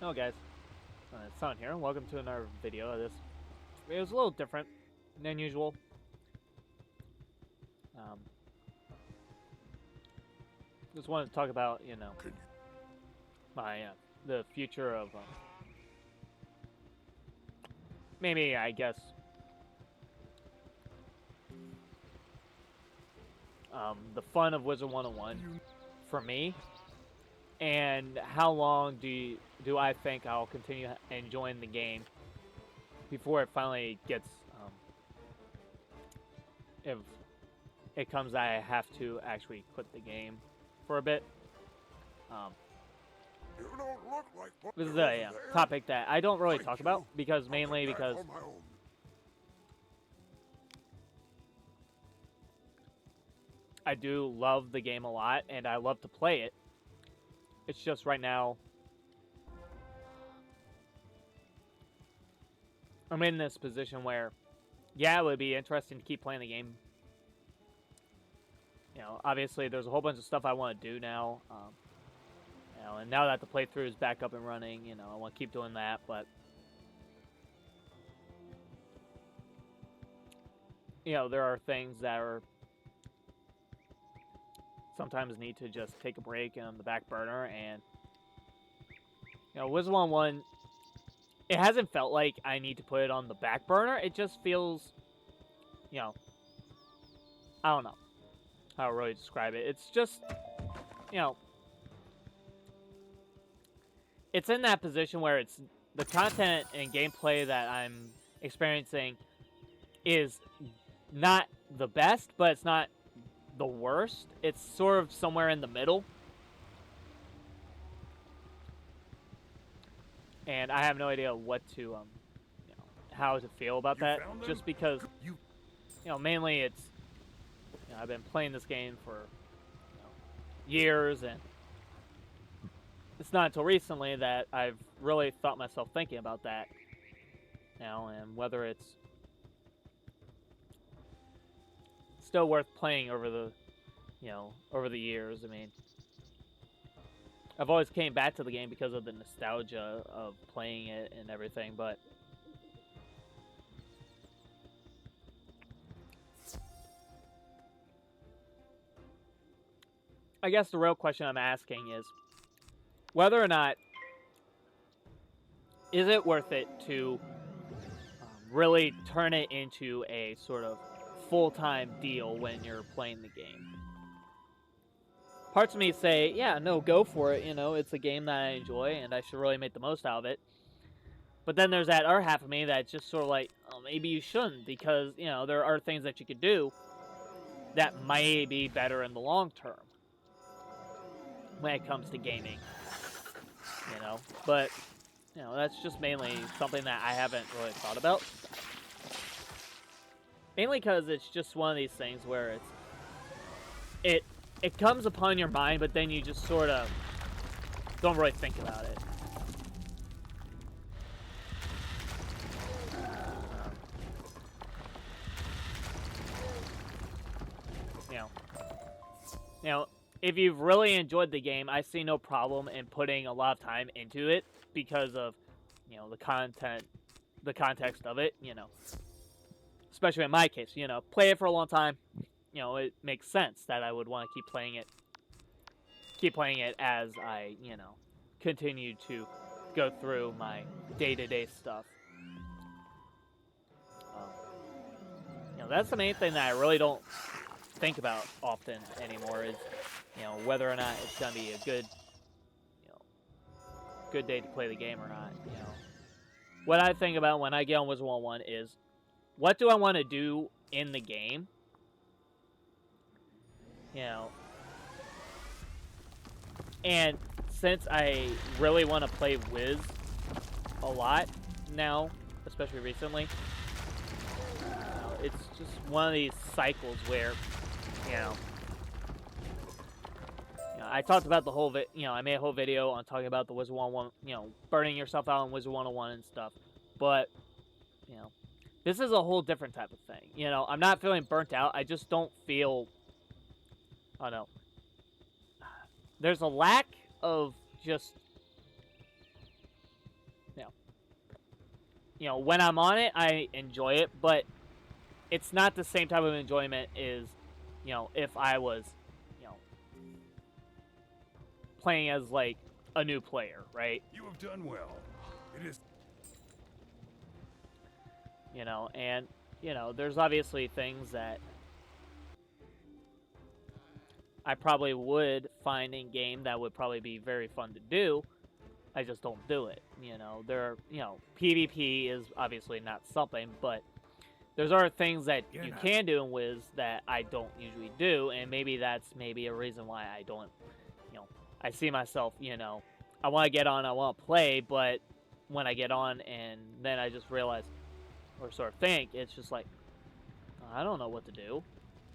Hello guys, it's Son here. Welcome to another video of this. It was a little different than usual. Just wanted to talk about, my the future of maybe I guess the fun of Wizard101 for me, and how long do I think I'll continue enjoying the game before it finally gets if it comes that I have to actually quit the game for a bit. You don't look like This is a topic that I don't really talk about because mainly because I do love the game a lot and I love to play it. It's just right now I'm in this position where, yeah, it would be interesting to keep playing the game. Obviously there's a whole bunch of stuff I want to do now. And now that the playthrough is back up and running, I want to keep doing that, but there are things that are sometimes need to just take a break on the back burner, and Wizard101, it hasn't felt like I need to put it on the back burner. It just feels, I don't know how to really describe it. It's just, it's in that position where it's the content and gameplay that I'm experiencing is not the best, but it's not the worst. It's sort of somewhere in the middle. And I have no idea what to, how to feel about that. Just because, mainly it's, I've been playing this game for years, and it's not until recently that I've really thought myself thinking about that now, and whether it's still worth playing over the, over the years. I mean, I've always came back to the game because of the nostalgia of playing it and everything, but I guess the real question I'm asking is whether or not is it worth it to really turn it into a sort of full-time deal when you're playing the game. Parts of me say, yeah, no, go for it. It's a game that I enjoy and I should really make the most out of it. But then there's that other half of me that's just sort of like, oh, maybe you shouldn't, because, there are things that you could do that might be better in the long term when it comes to gaming. But, that's just mainly something that I haven't really thought about. Mainly because it's just one of these things where it comes upon your mind, but then you just sort of don't really think about it. If you've really enjoyed the game, I see no problem in putting a lot of time into it because of, the context of it, Especially in my case, play it for a long time, it makes sense that I would want to keep playing it as I, continue to go through my day-to-day stuff. That's the main thing that I really don't think about often anymore is, whether or not it's gonna be a good, good day to play the game or not. What I think about when I get on Wizard101 is, what do I want to do in the game? And since I really want to play Wiz a lot now, especially recently, it's just one of these cycles where, I talked about the whole I made a whole video on talking about the Wizard101, burning yourself out on Wizard101 and stuff. But, this is a whole different type of thing. I'm not feeling burnt out. I just don't feel, I don't know. There's a lack of just you know, when I'm on it, I enjoy it, but it's not the same type of enjoyment as, you know, if I was, you know, playing as like a new player, right? You have done well. It is. You know, and you know, there's obviously things that I probably would find in game that would probably be very fun to do. I just don't do it. You know, you know, PvP is obviously not something, but there's other things that you can do in Wiz that I don't usually do, and maybe that's maybe a reason why I don't, you know, I see myself, you know, I want to get on, I want to play, but when I get on and then I just realize, or sort of think, it's just like, I don't know what to do.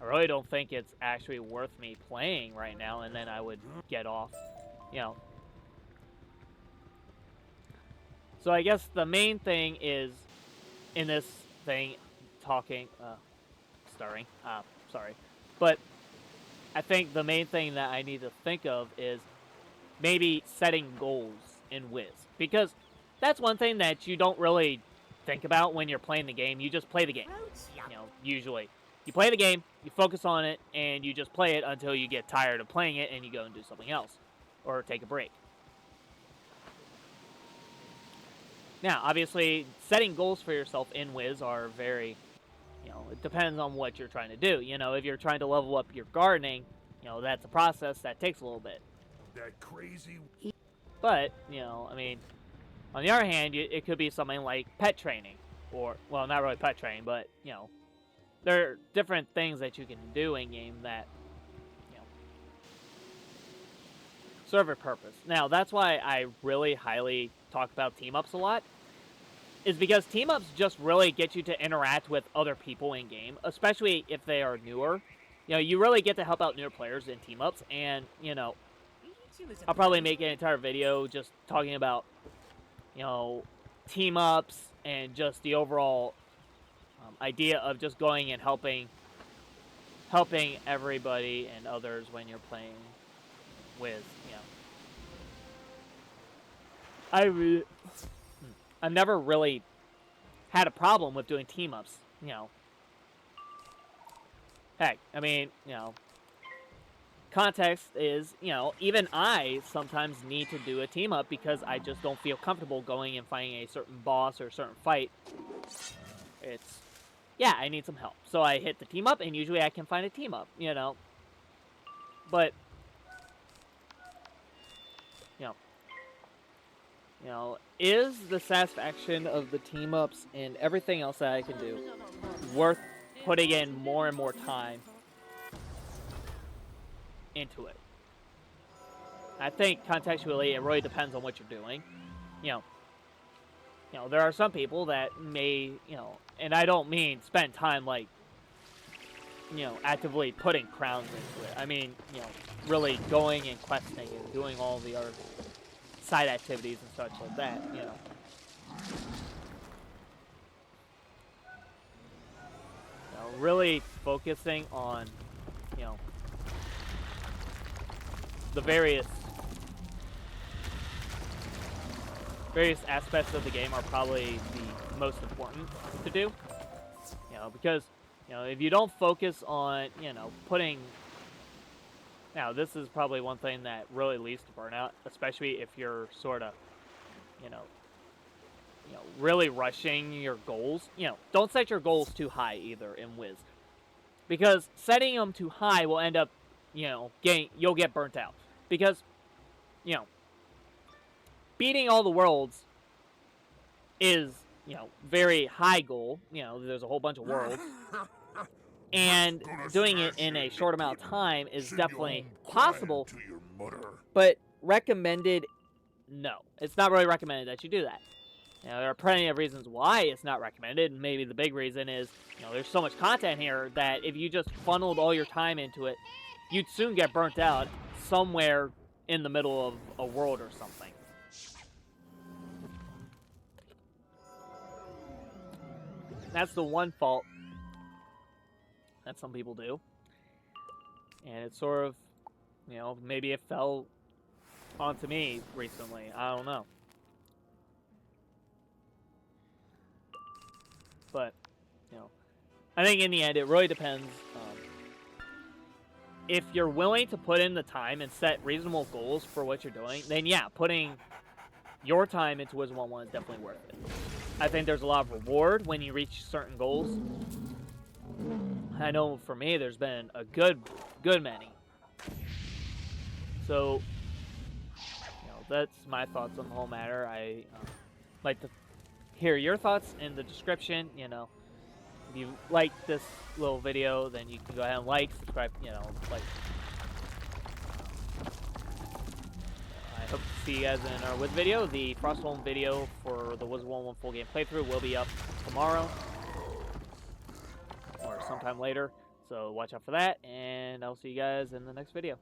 I really don't think it's actually worth me playing right now, and then I would get off, you know. So I guess the main thing is, in this thing, sorry. But I think the main thing that I need to think of is maybe setting goals in Wiz. Because that's one thing that you don't really think about when you're playing the game. You just play the game, you know, usually. You play the game, you focus on it, and you just play it until you get tired of playing it and you go and do something else. Or take a break. Now, obviously, setting goals for yourself in Wiz are very, you know, it depends on what you're trying to do. You know, if you're trying to level up your gardening, you know, that's a process that takes a little bit. That crazy. But, you know, I mean, on the other hand, it could be something like pet training. Or, well, not really pet training, but, you know, there are different things that you can do in-game that, you know, serve a purpose. Now, that's why I really highly talk about team-ups a lot, is because team-ups just really get you to interact with other people in-game, especially if they are newer. You know, you really get to help out newer players in team-ups, and, you know, I'll probably make an entire video just talking about, you know, team-ups and just the overall idea of just going and helping everybody and others when you're playing with, you know. I've never really had a problem with doing team-ups, you know. Heck, I mean, you know, context is, you know, even I sometimes need to do a team-up because I just don't feel comfortable going and fighting a certain boss or a certain fight. It's, yeah, I need some help. So I hit the team-up, and usually I can find a team-up, you know. But, you know, is the satisfaction of the team-ups and everything else that I can do worth putting in more and more time into it? I think contextually it really depends on what you're doing. You know, there are some people that may, you know, and I don't mean spend time like, you know, actively putting crowns into it. I mean, you know, really going and questing and doing all the other side activities and such like that, you know. Really focusing on, you know, the various aspects of the game are probably the most important to do. You know, because, you know, if you don't focus on, you know, putting... Now, this is probably one thing that really leads to burnout, especially if you're sort of, you know, really rushing your goals. You know, don't set your goals too high either in Wiz. Because setting them too high will end up, you know, you'll get burnt out. Because, you know, beating all the worlds is, you know, very high goal. You know, there's a whole bunch of worlds. And doing it in a short amount of time is definitely possible. But recommended, no. It's not really recommended that you do that. You know, there are plenty of reasons why it's not recommended, and maybe the big reason is, you know, there's so much content here that if you just funneled all your time into it, you'd soon get burnt out somewhere in the middle of a world or something. That's the one fault that some people do. And it's sort of, you know, maybe it fell onto me recently. I don't know. But, you know, I think in the end, it really depends. If you're willing to put in the time and set reasonable goals for what you're doing, then yeah, putting your time into Wizard101 is definitely worth it. I think there's a lot of reward when you reach certain goals. I know for me, there's been a good many. So, you know, that's my thoughts on the whole matter. I like to hear your thoughts in the description. You know, if you like this little video, then you can go ahead and like, subscribe, you know, like. I hope to see you guys in our Wiz video. The Frostholm video for the Wizard101 full game playthrough will be up tomorrow or sometime later. So watch out for that, and I'll see you guys in the next video.